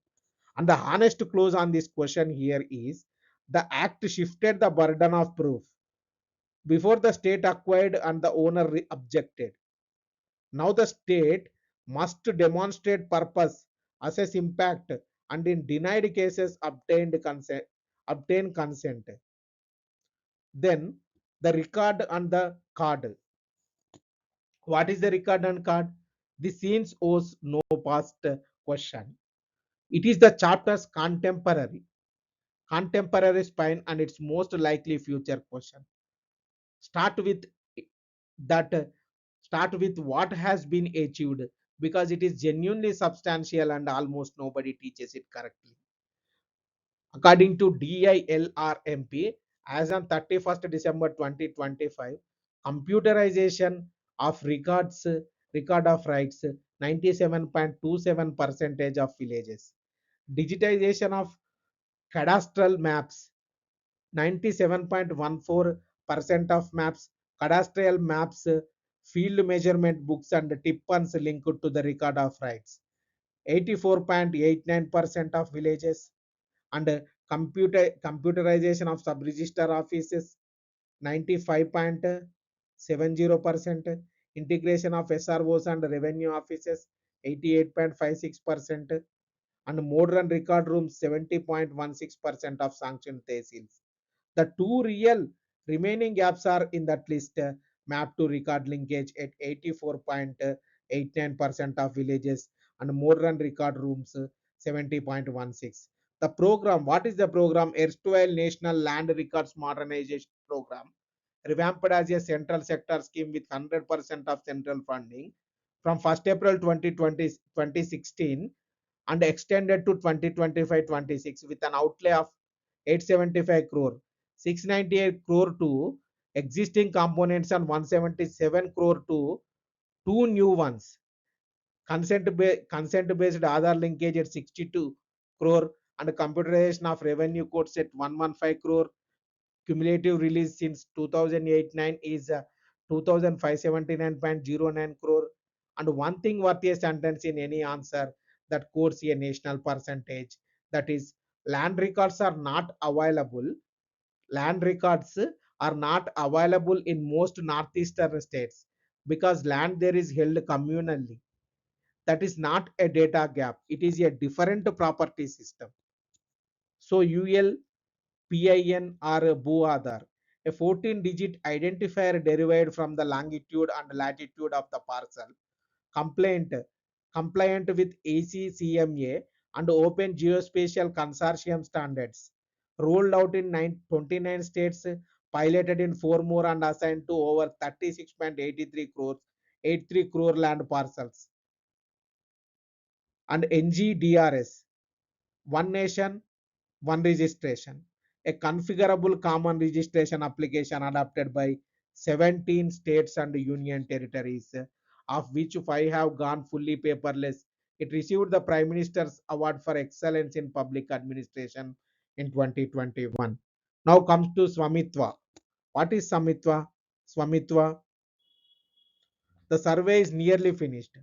And the honest close on this question here is the act shifted the burden of proof. Before, the state acquired and the owner objected. Now the state must demonstrate purpose, assess impact, and in denied cases obtain consent. Then the record and the card. What is the record and card? The scenes owes no past question. It is the chapter's contemporary spine and its most likely future question. Start with that start with what has been achieved because it is genuinely substantial and almost nobody teaches it correctly. According to DILRMP, as on 31st December 2025, computerization of records record of rights 97.27 percentage of villages. Digitization of cadastral maps 97.14% of maps, cadastral maps, field measurement books and tippans linked to the record of rights. 84.89% of villages and computerization of sub-register offices 95.70%, integration of SROs and revenue offices 88.56%, and modern record rooms 70.16% of sanctioned tehsils. The two real remaining gaps are in that list, map to record linkage at 84.89% of villages and modern record rooms 70.16. The program, what is the program? Erstwhile National Land Records Modernization Program, revamped as a central sector scheme with 100% of central funding from 1st April 2020, 2016 and extended to 2025-26 with an outlay of 875 crore, 698 crore to existing components and 177 crore to two new ones. Consent based Aadhaar linkage at 62 crore and computerization of revenue codes at 115 crore. Cumulative release since 2008-9 is 2579.09 crore. And one thing worth a sentence in any answer that quotes a national percentage, that is land records are not available. Land records are not available in most northeastern states because land there is held communally. That is not a data gap. It is a different property system. So UL PIN or a Boo-Aadhaar, a 14-digit identifier derived from the longitude and latitude of the parcel, compliant, compliant with ACCMA and Open Geospatial Consortium standards, rolled out in 29 states, piloted in 4 more and assigned to over 36.83 crores, 83 crore land parcels. And NGDRS, One Nation, One Registration, a configurable common registration application adopted by 17 states and union territories, of which 5 have gone fully paperless. It received the Prime Minister's Award for Excellence in Public Administration in 2021. Now comes to Swamitwa. What is Swamitwa? Swamitwa, the survey is nearly finished.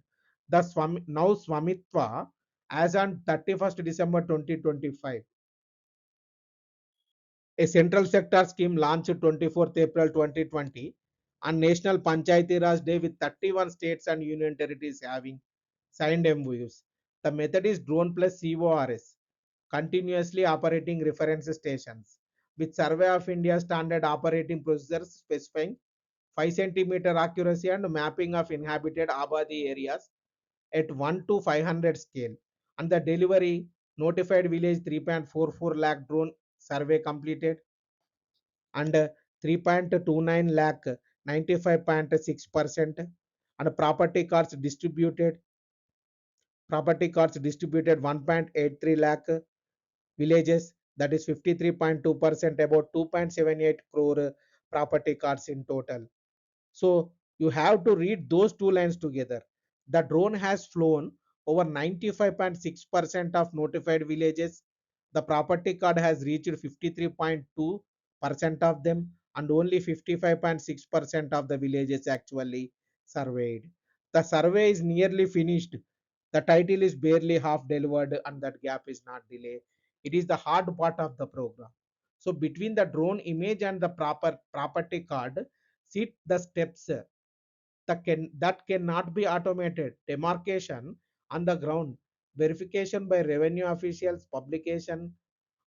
Now Swamitwa, as on 31st December 2025, a central sector scheme launched 24th April 2020 on National Panchayati Raj Day with 31 states and union territories having signed MOUs. The method is drone plus CORS, continuously operating reference stations, with Survey of India standard operating procedures specifying 5 centimeter accuracy and mapping of inhabited Abadi areas at 1 to 500 scale. And the delivery notified village 3.44 lakh drone survey completed and 3.29 lakh 95.6%, and property cards distributed 1.83 lakh villages, that is 53.2%, about 2.78 crore property cards in total. So you have to read those two lines together. The drone has flown over 95.6% of notified villages. The property card has reached 53.2% of them, and only 55.6% of the villages actually surveyed. The survey is nearly finished. The title is barely half delivered, and that gap is not delay. It is the hard part of the program. So between the drone image and the proper property card sit the steps that cannot be automated: demarcation on the ground, verification by revenue officials, publication,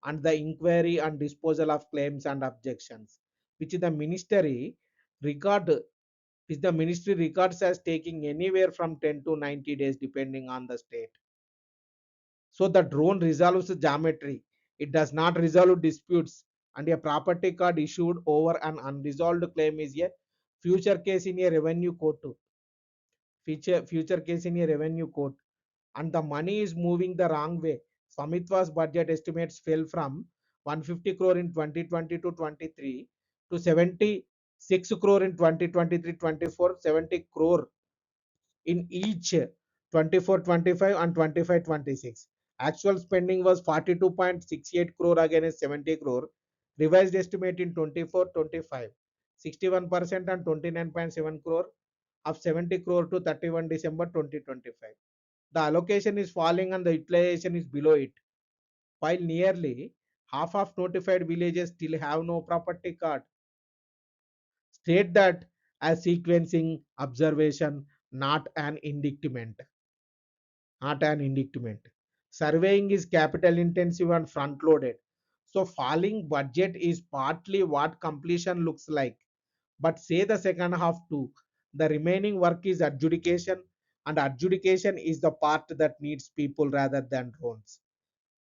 and the inquiry and disposal of claims and objections, which the ministry regard which the ministry regards as taking anywhere from 10 to 90 days depending on the state. So the drone resolves geometry. It does not resolve disputes, and a property card issued over an unresolved claim is a future case in a revenue court. Future case in a revenue court, and the money is moving the wrong way. Swamitwa's budget estimates fell from 150 crore in 2020 to 23 to 76 crore in 2023-24, 70 crore in each 24-25 and 25-26. Actual spending was 42.68 crore against 70 crore. Revised estimate in 24-25, 61% and 29.7 crore of 70 crore to 31 December 2025. The allocation is falling and the utilization is below it, while nearly half of notified villages still have no property card. State that as sequencing observation, not an indictment. Not an indictment. Surveying is capital intensive and front loaded. So falling budget is partly what completion looks like. But say the second half too. The remaining work is adjudication, and adjudication is the part that needs people rather than drones.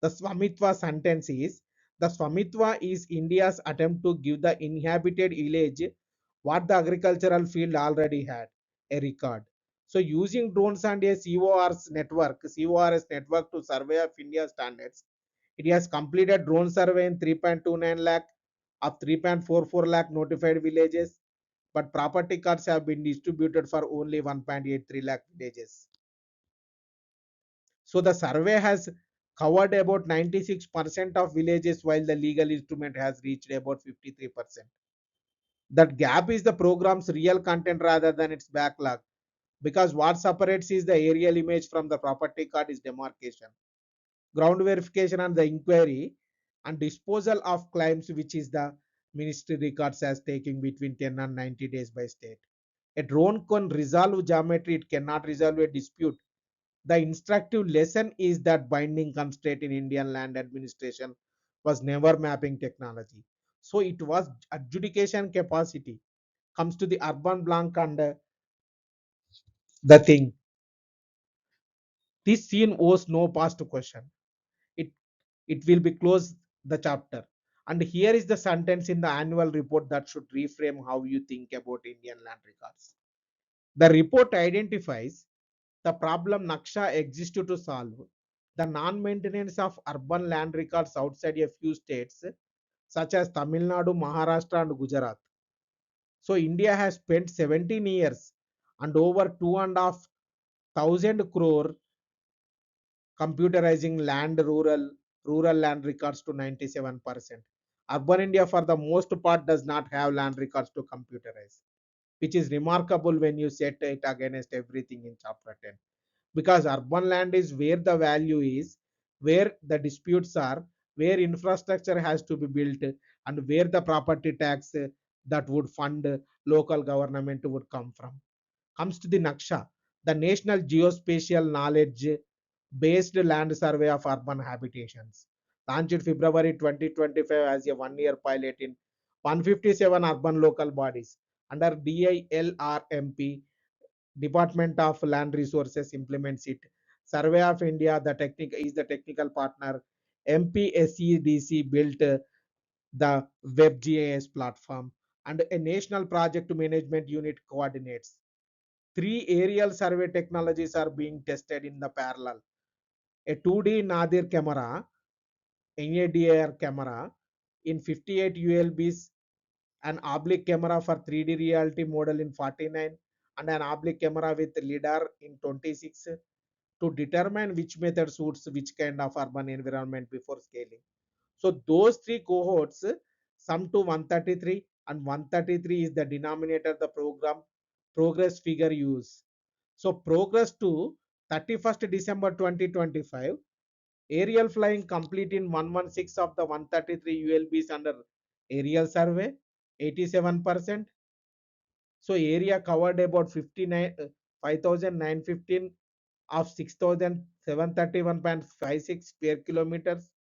The Swamitva sentence is the Swamitva is India's attempt to give the inhabited village what the agricultural field already had, a record. So using drones and a CORS network to survey of India standards, it has completed drone survey in 3.29 lakh of 3.44 lakh notified villages, but property cards have been distributed for only 1.83 lakh villages. So the survey has covered about 96% of villages while the legal instrument has reached about 53%. That gap is the program's real content rather than its backlog, because what separates is the aerial image from the property card is demarcation, ground verification and the inquiry and disposal of claims, which is the ministry records as taking between 10 and 90 days by state. A drone can resolve geometry, it cannot resolve a dispute. The instructive lesson is that binding constraint in Indian land administration was never mapping technology. So it was adjudication capacity. Comes to the urban blank and the thing. This scene owes no past question. It it will be closed the chapter. And here is the sentence in the annual report that should reframe how you think about Indian land records. The report identifies the problem NAKSHA exists to solve, the non-maintenance of urban land records outside a few states such as Tamil Nadu, Maharashtra and Gujarat. So India has spent 17 years and over 2,500 crore computerizing rural land records to 97%. Urban India for the most part does not have land records to computerize, which is remarkable when you set it against everything in chapter 10, because urban land is where the value is, where the disputes are, where infrastructure has to be built, and where the property tax that would fund local government would come from. Comes to the NAKSHA, the National Geospatial Knowledge Based Land Survey of Urban Habitations, launched February 2025 as a 1 year pilot in 157 urban local bodies under DILRMP. Department of Land Resources implements it. Survey of India, is the technical partner. MPSEDC built the WebGIS platform, and a national project management unit coordinates. Three aerial survey technologies are being tested in the parallel: a 2D Nadir camera, NADR camera in 58 ULBs, an oblique camera for 3D reality model in 49, and an oblique camera with LIDAR in 26 to determine which method suits which kind of urban environment before scaling. So those three cohorts sum to 133, and 133 is the denominator the program progress figure use. So progress to 31st December 2025, aerial flying complete in 116 of the 133 ULBs under aerial survey, 87%. So area covered about 59 5,915 of 6,731.56 square kilometers.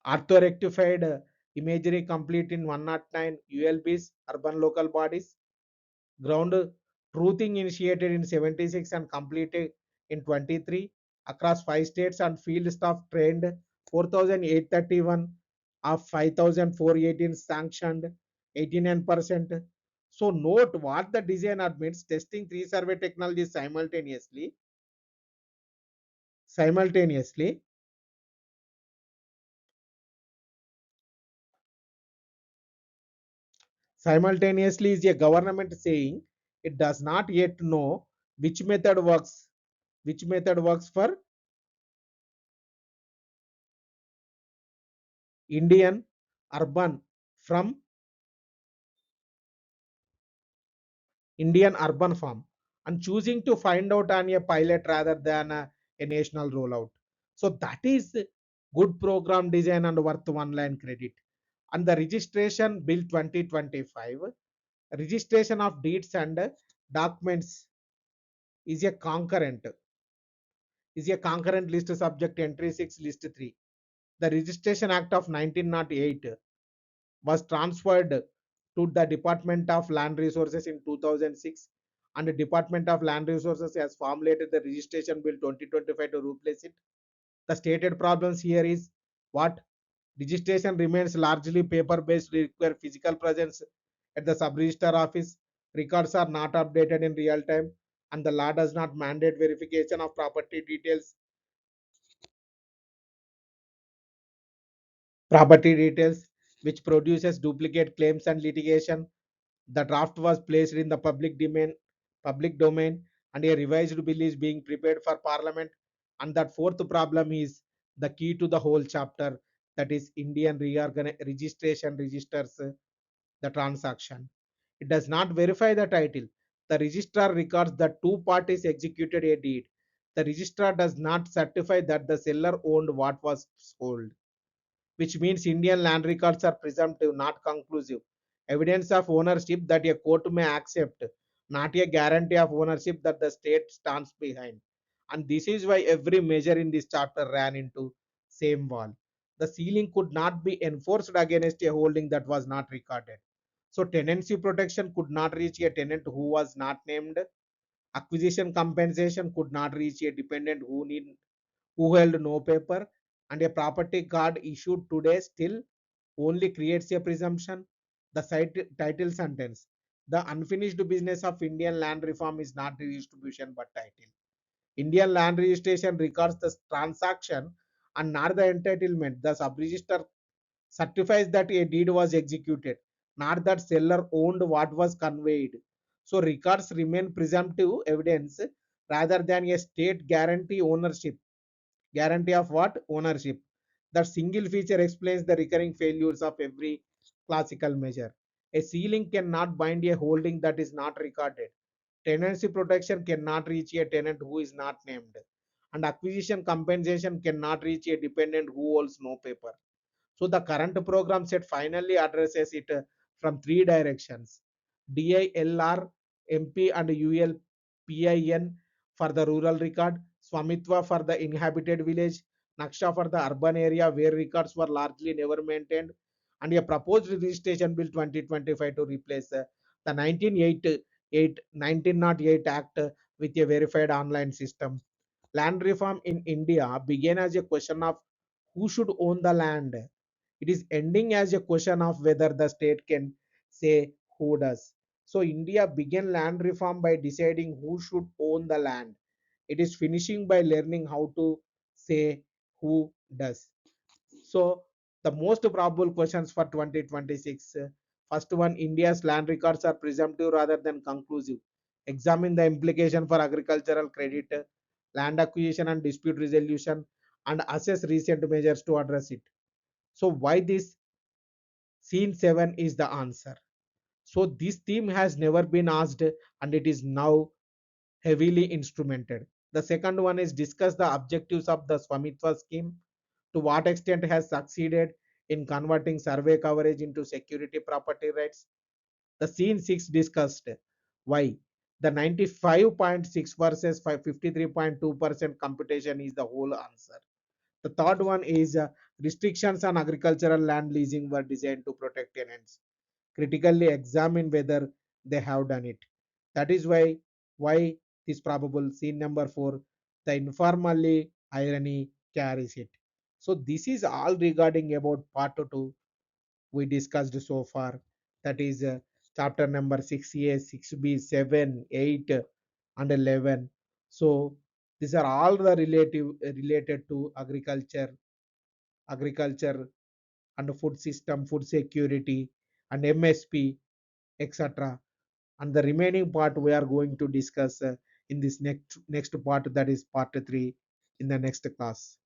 Ortho-rectified imagery complete in 109 ULBs, urban local bodies. Ground truthing initiated in 76 and completed in 23 across 5 states, and field staff trained 4,831 of 5,418 sanctioned, 89%. So note what the design admits: testing three survey technologies simultaneously is a government saying It does not yet know which method works, for Indian urban from Indian urban farm, and choosing to find out on a pilot rather than a national rollout. So that is good program design and worth one line credit. And the registration bill 2025, registration of deeds and documents is a concurrent list subject entry 6 list 3. The Registration Act of 1908 was transferred to the Department of Land Resources in 2006, and the Department of Land Resources has formulated the Registration Bill 2025 to replace it. The stated problems here is what? Registration remains largely paper based, require physical presence at the sub register office. Records are not updated in real time, and the law does not mandate verification of property details, which produces duplicate claims and litigation. The draft was placed in the public domain, and a revised bill is being prepared for Parliament. And that fourth problem is the key to the whole chapter, that is Indian registration registers the transaction. It does not verify the title. The registrar records that two parties executed a deed. The registrar does not certify that the seller owned what was sold, which means Indian land records are presumptive, not conclusive. Evidence of ownership that a court may accept, not a guarantee of ownership that the state stands behind. And this is why every measure in this chapter ran into same wall. The ceiling could not be enforced against a holding that was not recorded. So tenancy protection could not reach a tenant who was not named. Acquisition compensation could not reach a dependent who held no paper, and a property card issued today still only creates a presumption. The title sentence: the unfinished business of Indian land reform is not redistribution but title. Indian land registration records the transaction and not the entitlement. The sub-register certifies that a deed was executed, not that seller owned what was conveyed. So records remain presumptive evidence rather than a state guarantee of what? Ownership. That single feature explains the recurring failures of every classical measure. A ceiling cannot bind a holding that is not recorded. Tenancy protection cannot reach a tenant who is not named. And acquisition compensation cannot reach a dependent who holds no paper. So the current program set finally addresses it from three directions: DILR, MP, and ULPIN for the rural record, Swamitva for the inhabited village, NAKSHA for the urban area where records were largely never maintained, and a proposed registration bill 2025 to replace the 1908 Act with a verified online system. Land reform in India began as a question of who should own the land. It is ending as a question of whether the state can say who does. So India began land reform by deciding who should own the land. It is finishing by learning how to say who does. So the most probable questions for 2026. First one: India's land records are presumptive rather than conclusive. Examine the implication for agricultural credit, land acquisition and dispute resolution, and assess recent measures to address it. So why this? Scene 7 is the answer. So this theme has never been asked, and it is now heavily instrumented. The second one is discuss the objectives of the Swamitva scheme. To what extent has succeeded in converting survey coverage into security property rights? The scene 6 discussed why the 95.6 versus 53.2% computation is the whole answer. The third one is restrictions on agricultural land leasing were designed to protect tenants. Critically examine whether they have done it. That is why this probable. Scene number 4, the informally irony carries it. So this is all regarding about part 2 we discussed so far. That is chapter number 6A, 6B, 7, 8, and 11. So these are all the related to agriculture and food system, food security, and MSP, etc. and the remaining part we are going to discuss in this next part, that is part 3, in the next class.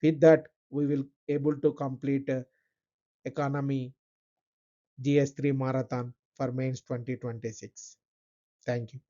With that, we will able to complete economy GS-III marathon for mains 2026. Thank you.